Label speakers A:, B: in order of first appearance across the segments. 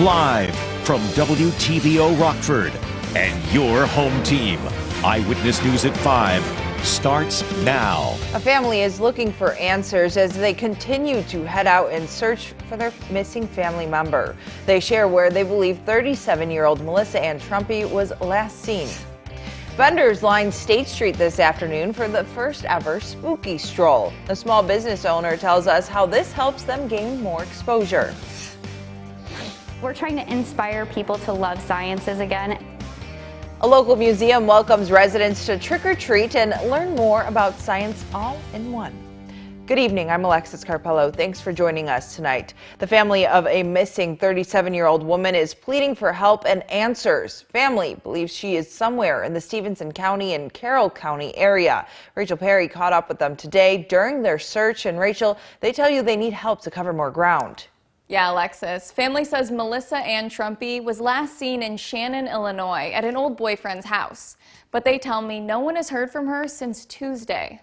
A: Live from WTVO Rockford and your home team. Eyewitness News at 5 starts now.
B: A family is looking for answers as they continue to head out in search for their missing family member. They share where they believe 37-year-old Melissa Ann Trumpy was last seen. Vendors lined State Street this afternoon for the first ever spooky stroll. The small business owner tells us how this helps them gain more exposure.
C: We're trying to inspire people to love sciences again.
B: A local museum welcomes residents to trick or treat and learn more about science all in one. Good evening, I'm Alexis Carpello. Thanks for joining us tonight. The family of a missing 37-year-old woman is pleading for help and answers. Family believes she is somewhere in the Stephenson County and Carroll County area. Rachel Perry caught up with them today during their search. And Rachel, they tell you they need help to cover more ground.
D: Yeah, Alexis. Family says Melissa Ann Trumpy was last seen in Shannon, Illinois at an old boyfriend's house. But they tell me no one has heard from her since Tuesday.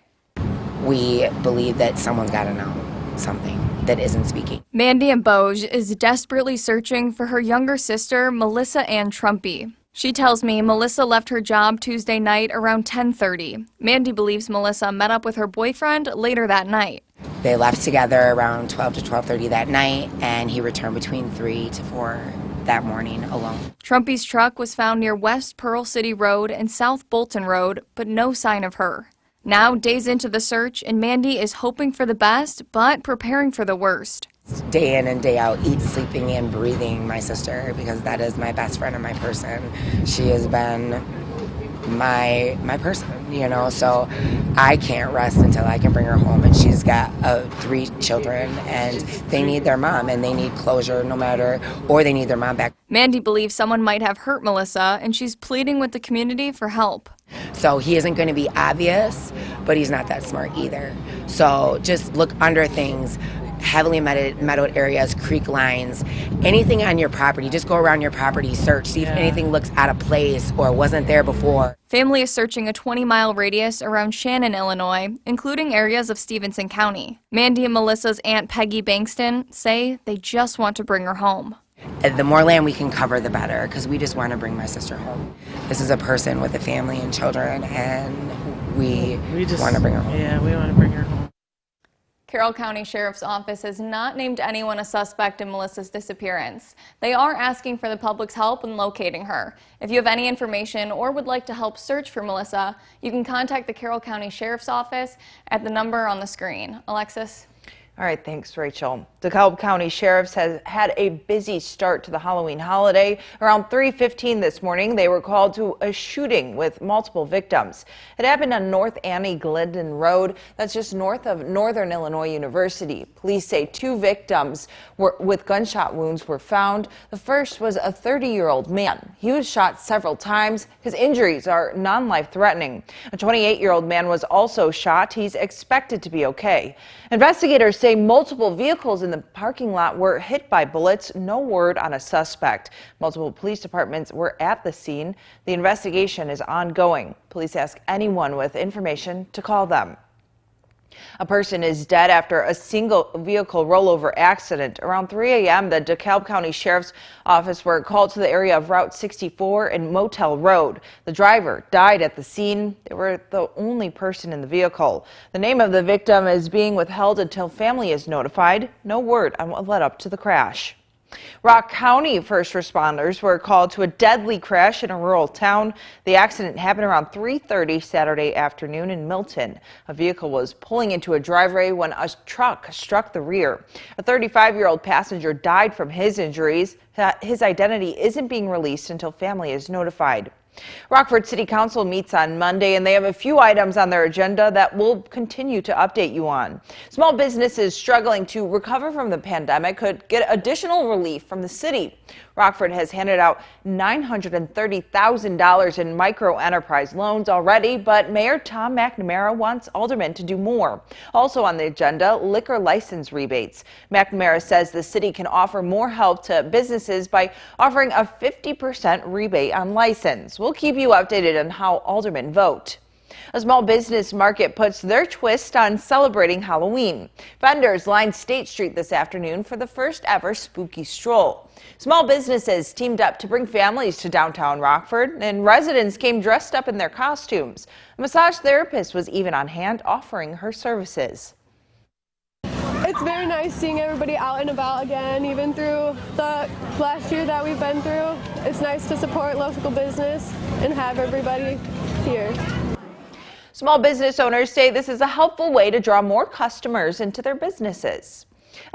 E: We believe that someone's got to know something that isn't speaking.
D: Mandy in Bogue is desperately searching for her younger sister, Melissa Ann Trumpy. She tells me Melissa left her job Tuesday night around 10:30. Mandy believes Melissa met up with her boyfriend later that night.
E: They left together around 12 to 12:30 that night, and he returned between 3 to 4 that morning alone.
D: Trumpy's truck was found near West Pearl City Road and South Bolton Road, but no sign of her. Now, days into the search, and Mandy is hoping for the best, but preparing for the worst.
E: Day in and day out, sleeping and breathing my sister, because that is my best friend and my person. She has been my person, you know, so I can't rest until I can bring her home. And she's got 3 children, and they need their mom, and they need closure no matter, or they need their mom back.
D: Mandy believes someone might have hurt Melissa, and she's pleading with the community for help.
E: So he isn't going to be obvious, but he's not that smart either. So just look under things, heavily meadowed areas, creek lines, anything on your property. Just go around your property, search, see if anything looks out of place or wasn't there before.
D: Family is searching a 20-mile radius around Shannon, Illinois, including areas of Stephenson County. Mandy and Melissa's Aunt Peggy Bankston say they just want to bring her home.
E: The more land we can cover, the better, because we just want to bring my sister home. This is a person with a family and children, and we just want to bring her home.
F: Yeah, we want to bring her home.
D: Carroll County Sheriff's Office has not named anyone a suspect in Melissa's disappearance. They are asking for the public's help in locating her. If you have any information or would like to help search for Melissa, you can contact the Carroll County Sheriff's Office at the number on the screen. Alexis?
B: All right, thanks, Rachel. DeKalb County Sheriffs has had a busy start to the Halloween holiday. Around 3:15 this morning, they were called to a shooting with multiple victims. It happened on North Annie Glidden Road, that's just north of Northern Illinois University. Police say 2 victims with gunshot wounds were found. The first was a 30-year-old man. He was shot several times. His injuries are non-life-threatening. A 28-year-old man was also shot. He's expected to be okay. Investigators say multiple vehicles in the parking lot were hit by bullets. No word on a suspect. Multiple police departments were at the scene. The investigation is ongoing. Police ask anyone with information to call them. A person is dead after a single vehicle rollover accident. Around 3 a.m., the DeKalb County Sheriff's Office were called to the area of Route 64 and Motel Road. The driver died at the scene. They were the only person in the vehicle. The name of the victim is being withheld until family is notified. No word on what led up to the crash. Rock County first responders were called to a deadly crash in a rural town. The accident happened around 3:30 Saturday afternoon in Milton. A vehicle was pulling into a driveway when a truck struck the rear. A 35-year-old passenger died from his injuries. His identity isn't being released until family is notified. Rockford City Council meets on Monday, and they have a few items on their agenda that we'll continue to update you on. Small businesses struggling to recover from the pandemic could get additional relief from the city. Rockford has handed out $930,000 in micro-enterprise loans already, but Mayor Tom McNamara wants aldermen to do more. Also on the agenda, liquor license rebates. McNamara says the city can offer more help to businesses by offering a 50% rebate on license. We'll keep you updated on how aldermen vote. A small business market puts their twist on celebrating Halloween. Vendors lined State Street this afternoon for the first ever spooky stroll. Small businesses teamed up to bring families to downtown Rockford, and residents came dressed up in their costumes. A massage therapist was even on hand offering her services.
F: It's very nice seeing everybody out and about again, even through the last year that we've been through. It's nice to support local business and have everybody here.
B: Small business owners say this is a helpful way to draw more customers into their businesses.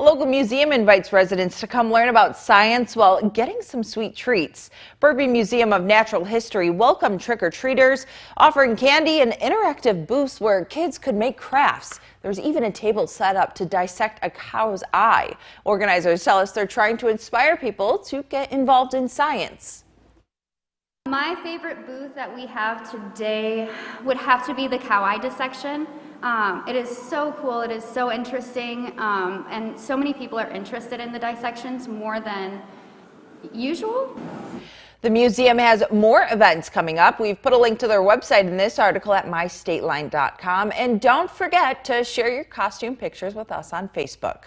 B: A local museum invites residents to come learn about science while getting some sweet treats. Burpee Museum of Natural History welcomed trick-or-treaters, offering candy and interactive booths where kids could make crafts. There's even a table set up to dissect a cow's eye. Organizers tell us they're trying to inspire people to get involved in science.
C: My favorite booth that we have today would have to be the cow eye dissection. It is so cool, it is so interesting, and so many people are interested in the dissections more than usual.
B: The museum has more events coming up. We've put a link to their website in this article at mystateline.com. And don't forget to share your costume pictures with us on Facebook.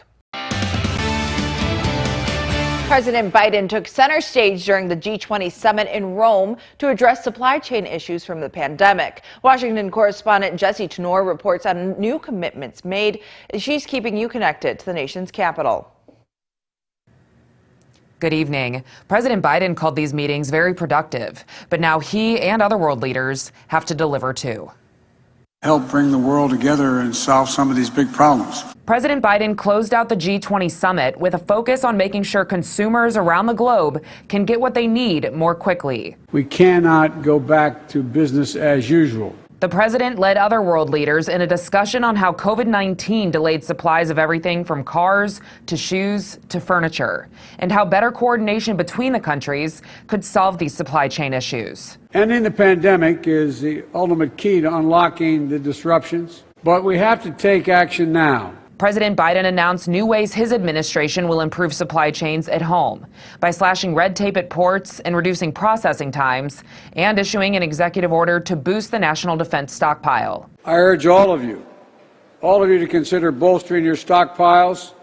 B: President Biden took center stage during the G20 summit in Rome to address supply chain issues from the pandemic. Washington correspondent Jesse Tenor reports on new commitments made. She's keeping you connected to the nation's capital.
G: Good evening. President Biden called these meetings very productive, but now he and other world leaders have to deliver too.
H: Help bring the world together and solve some of these big problems.
G: President Biden closed out the G20 summit with a focus on making sure consumers around the globe can get what they need more quickly.
H: We cannot go back to business as usual.
G: The president led other world leaders in a discussion on how COVID-19 delayed supplies of everything from cars to shoes to furniture, and how better coordination between the countries could solve these supply chain issues.
H: Ending the pandemic is the ultimate key to unlocking the disruptions, but we have to take action now.
G: President Biden announced new ways his administration will improve supply chains at home by slashing red tape at ports and reducing processing times, and issuing an executive order to boost the national defense stockpile.
H: I urge all of you to consider bolstering your stockpiles,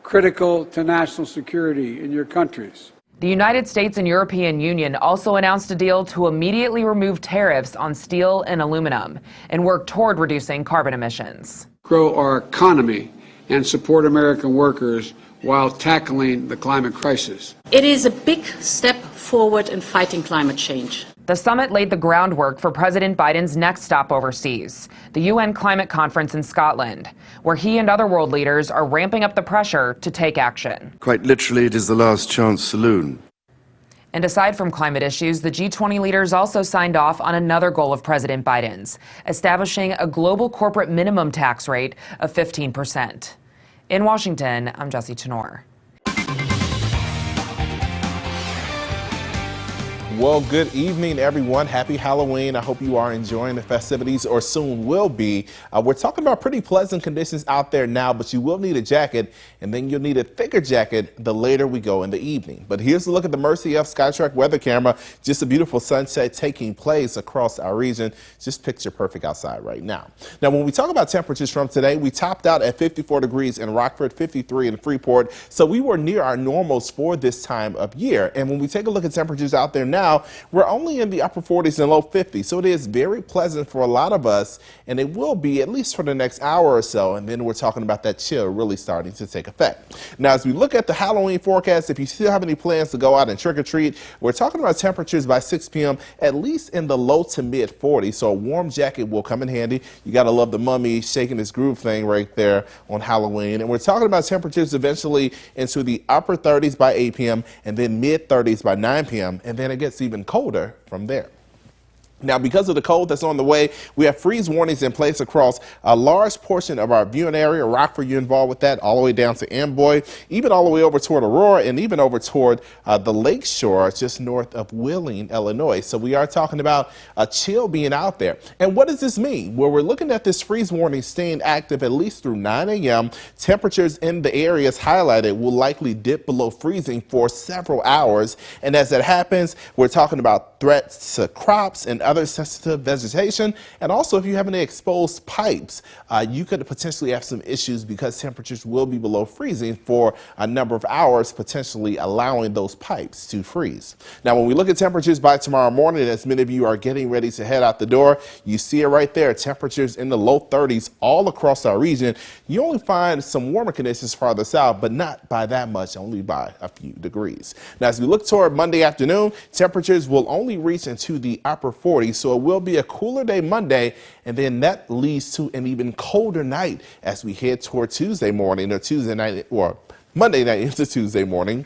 H: critical to national security in your countries.
G: The United States and European Union also announced a deal to immediately remove tariffs on steel and aluminum and work toward reducing carbon emissions.
H: Grow our economy and support American workers while tackling the climate crisis.
I: It is a big step forward in fighting climate change.
G: The summit laid the groundwork for President Biden's next stop overseas, the UN Climate Conference in Scotland, where he and other world leaders are ramping up the pressure to take action.
J: Quite literally, it is the last chance saloon.
G: And aside from climate issues, the G20 leaders also signed off on another goal of President Biden's, establishing a global corporate minimum tax rate of 15%. In Washington, I'm Jesse Tenor.
K: Well, good evening, everyone. Happy Halloween. I hope you are enjoying the festivities, or soon will be. We're talking about pretty pleasant conditions out there now, but you will need a jacket, and then you'll need a thicker jacket the later we go in the evening. But here's a look at the Mercy F Skytrack weather camera. Just a beautiful sunset taking place across our region. Just picture perfect outside right now. Now, when we talk about temperatures from today, we topped out at 54 degrees in Rockford, 53 in Freeport. So we were near our normals for this time of year. And when we take a look at temperatures out there now, we're only in the upper 40s and low 50s, so it is very pleasant for a lot of us, and it will be at least for the next hour or so, and then we're talking about that chill really starting to take effect. Now, as we look at the Halloween forecast, if you still have any plans to go out and trick-or-treat, we're talking about temperatures by 6 p.m. at least in the low to mid 40s, so a warm jacket will come in handy. You got to love the mummy shaking his groove thing right there on Halloween, and we're talking about temperatures eventually into the upper 30s by 8 p.m. and then mid 30s by 9 p.m. and then it gets even colder from there. Now, because of the cold that's on the way, we have freeze warnings in place across a large portion of our viewing area. Rockford, you're involved with that, all the way down to Amboy, even all the way over toward Aurora, and even over toward the lake shore just north of Wheeling, Illinois. So we are talking about a chill being out there. And what does this mean? Well, we're looking at this freeze warning staying active at least through 9 a.m. Temperatures in the areas highlighted will likely dip below freezing for several hours. And as that happens, we're talking about threats to crops and other other sensitive vegetation. And also, if you have any exposed pipes, you could potentially have some issues because temperatures will be below freezing for a number of hours, potentially allowing those pipes to freeze. Now, when we look at temperatures by tomorrow morning, as many of you are getting ready to head out the door, you see it right there. Temperatures in the low 30s all across our region. You only find some warmer conditions farther south, but not by that much, only by a few degrees. Now, as we look toward Monday afternoon, temperatures will only reach into the upper 40s, so it will be a cooler day Monday, and then that leads to an even colder night as we head toward Tuesday morning or Tuesday night or Monday night into Tuesday morning.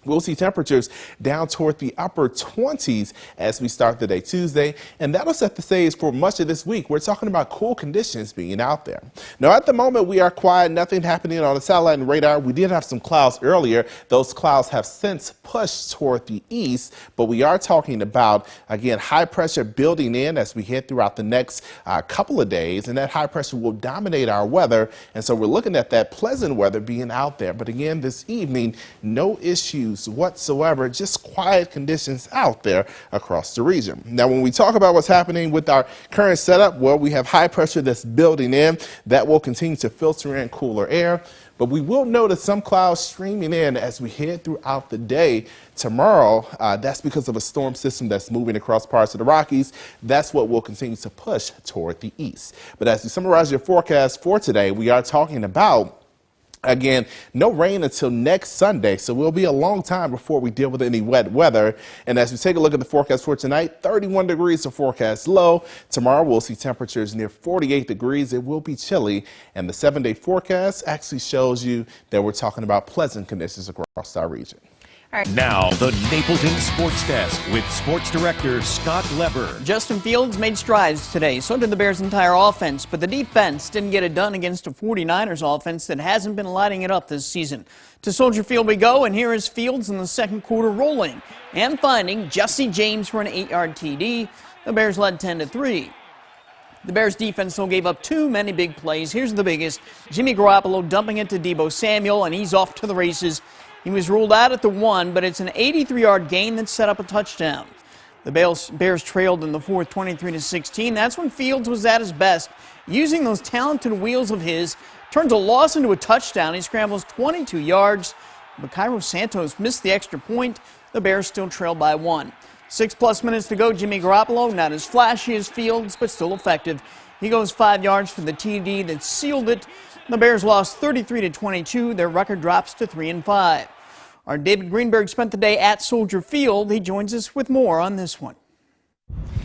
K: We'll see temperatures down toward the upper 20s as we start the day Tuesday, and that'll set the stage for much of this week. We're talking about cool conditions being out there. Now, at the moment, we are quiet. Nothing happening on the satellite and radar. We did have some clouds earlier. Those clouds have since pushed toward the east, but we are talking about, again, high pressure building in as we head throughout the next couple of days, and that high pressure will dominate our weather, and so we're looking at that pleasant weather being out there. But again, this evening, no issues whatsoever, just quiet conditions out there across the region. Now, when we talk about what's happening with our current setup, well, we have high pressure that's building in. That will continue to filter in cooler air, but we will notice some clouds streaming in as we head throughout the day tomorrow. That's because of a storm system that's moving across parts of the Rockies. That's what will continue to push toward the east. But as we summarize your forecast for today, we are talking about, again, no rain until next Sunday, so we'll be a long time before we deal with any wet weather. And as we take a look at the forecast for tonight, 31 degrees to forecast low. Tomorrow we'll see temperatures near 48 degrees. It will be chilly, and the 7-day forecast actually shows you that we're talking about pleasant conditions across our region.
A: Now, the Napleton Sports Desk with Sports Director Scott Leber.
L: Justin Fields made strides today. So did the Bears' entire offense, but the defense didn't get it done against a 49ers offense that hasn't been lighting it up this season. To Soldier Field we go, and here is Fields in the second quarter rolling and finding Jesse James for an 8-yard TD. The Bears led 10-3. The Bears defense still gave up too many big plays. Here's the biggest. Jimmy Garoppolo dumping it to Deebo Samuel, and he's off to the races. He was ruled out at the 1, but it's an 83-yard gain that set up a touchdown. The Bears trailed in the fourth 23-16. That's when Fields was at his best. Using those talented wheels of his, turns a loss into a touchdown. He scrambles 22 yards, but Cairo Santos missed the extra point. The Bears still trail by 1. 6+ minutes to go. Jimmy Garoppolo, not as flashy as Fields, but still effective. He goes 5 yards for the TD that sealed it. The Bears lost 33-22. Their record drops to 3-5. Our David Greenberg spent the day at Soldier Field. He joins us with more on this one.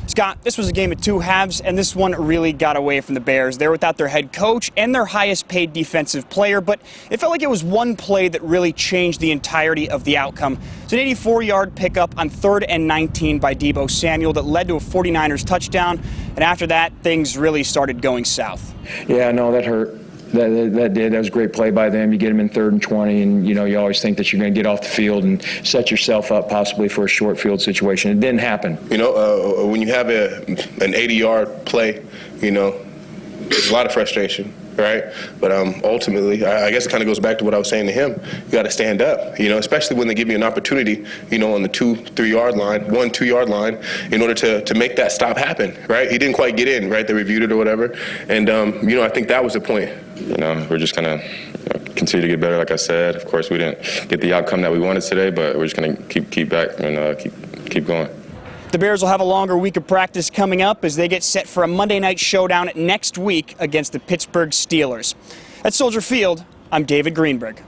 M: Scott, this was a game of two halves, and this one really got away from the Bears. They're without their head coach and their highest paid defensive player, but it felt like it was one play that really changed the entirety of the outcome. It's an 84-yard pickup on 3rd and 19 by Deebo Samuel that led to a 49ers touchdown, and after that, things really started going south.
N: Yeah, no, that hurt. That did. That was a great play by them. You get them in 3rd and 20, and, you always think that you're going to get off the field and set yourself up possibly for a short field situation. It didn't happen.
O: When you have an 80-yard play, there's a lot of frustration, right? But ultimately, I guess it kind of goes back to what I was saying to him. You got to stand up, especially when they give you an opportunity, on the 2-3-yard line, 1-2-yard line, in order to make that stop happen, right? He didn't quite get in, right? They reviewed it or whatever. And, I think that was the point.
P: We're just going to continue to get better, like I said. Of course, we didn't get the outcome that we wanted today, but we're just going to keep back and keep going.
M: The Bears will have a longer week of practice coming up as they get set for a Monday night showdown next week against the Pittsburgh Steelers. At Soldier Field, I'm David Greenberg.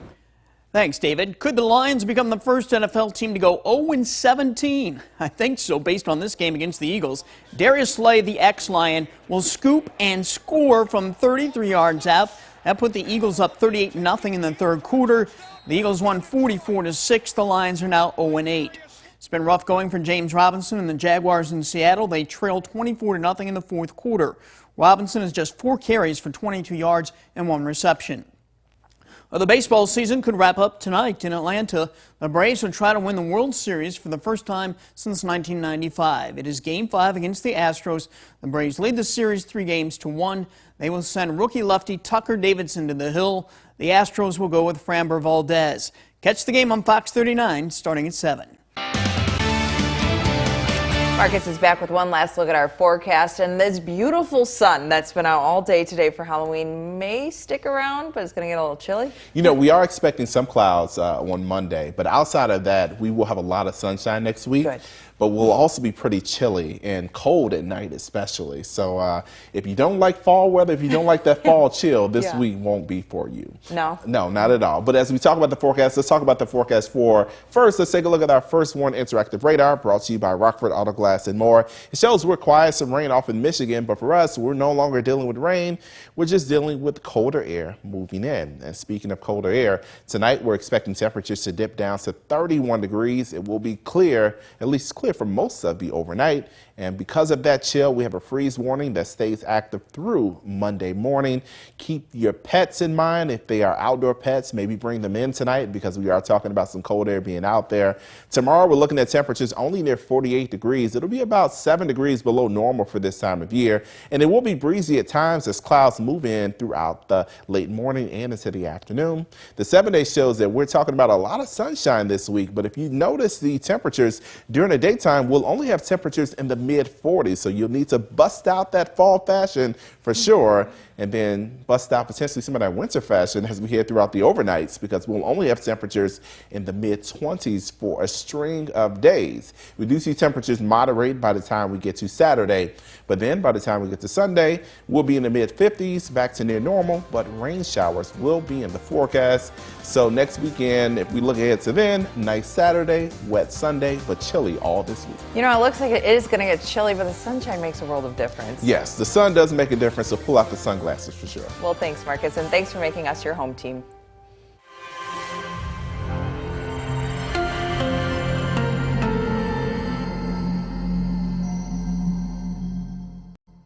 L: Thanks, David. Could the Lions become the first NFL team to go 0-17? I think so, based on this game against the Eagles. Darius Slay, the ex-Lion, will scoop and score from 33 yards out. That put the Eagles up 38-0 in the third quarter. The Eagles won 44-6. The Lions are now 0-8. It's been rough going for James Robinson and the Jaguars in Seattle. They trailed 24-0 in the fourth quarter. Robinson has just 4 carries for 22 yards and 1 reception. Well, the baseball season could wrap up tonight in Atlanta. The Braves will try to win the World Series for the first time since 1995. It is Game 5 against the Astros. The Braves lead the series 3-1. They will send rookie lefty Tucker Davidson to the hill. The Astros will go with Framber Valdez. Catch the game on Fox 39 starting at 7.
B: Marcus is back with one last look at our forecast, and this beautiful sun that's been out all day today for Halloween may stick around, but it's going to get a little chilly.
K: You know, we are expecting some clouds on Monday, but outside of that, we will have a lot of sunshine next week.
B: Good.
K: But we'll also be pretty chilly and cold at night especially. So if you don't like fall weather, if you don't like that fall chill, this week won't be for you.
B: No?
K: No, not at all. But as we talk about the forecast, let's talk about the forecast for first. Let's take a look at our first one interactive radar brought to you by Rockford Auto Glass and More. It shows we're quiet, some rain off in Michigan, but for us, we're no longer dealing with rain. We're just dealing with colder air moving in. And speaking of colder air, tonight we're expecting temperatures to dip down to 31 degrees. It will be clear, at least clear for most of the overnight. And because of that chill, we have a freeze warning that stays active through Monday morning. Keep your pets in mind. If they are outdoor pets, maybe bring them in tonight because we are talking about some cold air being out there. Tomorrow, we're looking at temperatures only near 48 degrees. It'll be about 7 degrees below normal for this time of year. And it will be breezy at times as clouds move in throughout the late morning and into the afternoon. The 7-day shows that we're talking about a lot of sunshine this week. But if you notice the temperatures during the daytime, we'll only have temperatures in the mid-40s, so you'll need to bust out that fall fashion for sure, and then bust out potentially some of that winter fashion as we head throughout the overnights, because we'll only have temperatures in the mid-20s for a string of days. We do see temperatures moderate by the time we get to Saturday, but then by the time we get to Sunday, we'll be in the mid-50s, back to near normal, but rain showers will be in the forecast. So next weekend, if we look ahead to then, nice Saturday, wet Sunday, but chilly all this week.
B: You know, it looks like it is going to get chilly, but the sunshine makes a world of difference.
K: Yes, the sun does make a difference, so pull out the sunglasses for sure.
B: Well, thanks, Marcus, and thanks for making us your home team.